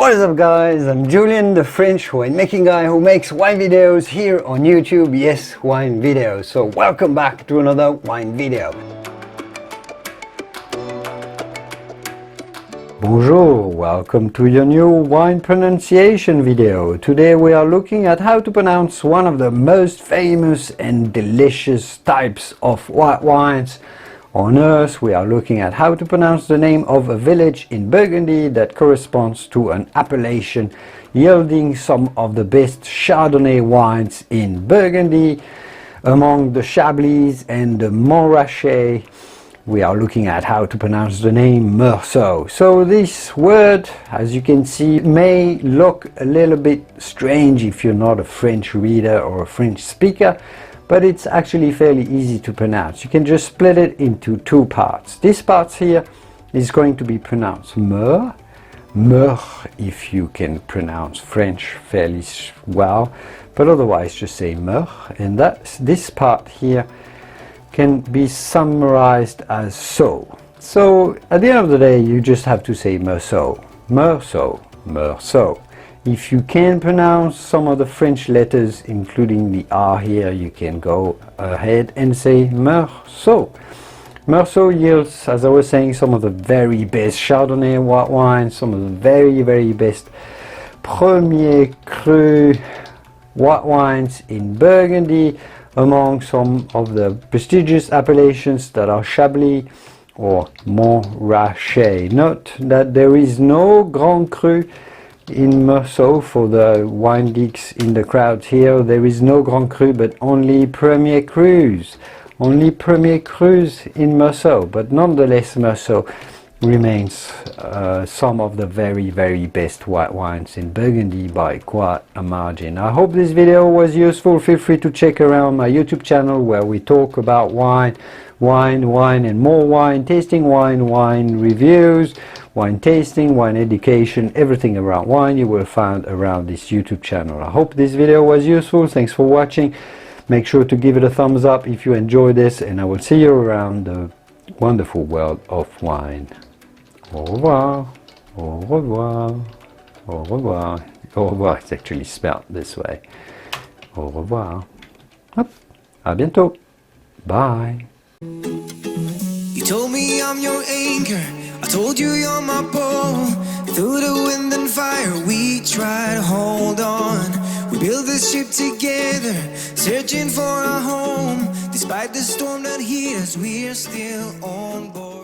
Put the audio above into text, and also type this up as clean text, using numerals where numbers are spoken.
What is up guys, I'm Julien, the French winemaking guy who makes wine videos here on YouTube. Yes, wine videos. So welcome back to another wine video. Bonjour, welcome to your new wine pronunciation video. Today we are looking at how to pronounce one of the most famous and delicious types of white wines on earth. We are looking at how to pronounce the name of a village in Burgundy that corresponds to an appellation yielding some of the best Chardonnay wines in Burgundy. Among the Chablis and the Meursault, we are looking at how to pronounce the name Meursault. So this word, as you can see, may look a little bit strange if you're not a French reader or a French speaker, but it's actually fairly easy to pronounce. You can just split it into two parts. This part here is going to be pronounced Meur, Meur if you can pronounce French fairly well, but otherwise just say Meur, and this part here can be summarized as so. So at the end of the day you just have to say Meursault, Meursault, Meursault. If you can pronounce some of the French letters, including the R here, you can go ahead and say Meursault. Meursault yields, as I was saying, some of the very best Chardonnay white wines, some of the very best Premier Cru white wines in Burgundy, among some of the prestigious appellations that are Chablis or Meursault. Note that there is no Grand Cru in Meursault. For the wine geeks in the crowd here, there is no Grand Cru but only Premier Crus. Only Premier Crus in Meursault, but nonetheless Meursault remains some of the very best white wines in Burgundy by quite a margin. I hope this video was useful. Feel free to check around my YouTube channel where we talk about wine and more wine, tasting wine reviews, wine tasting, wine education, everything around wine you will find around this YouTube channel. I hope this video was useful. Thanks for watching. Make sure to give it a thumbs up if you enjoyed this, and I will see you around the wonderful world of wine. Au revoir, au revoir, au revoir. Au revoir, it's actually spelled this way. Au revoir. Hop. À bientôt. Bye. You told me I'm your anchor, I told you you're my pole. Through the wind and fire we try to hold on. We build this ship together, searching for a home. Despite the storm that hit us, we're still on board.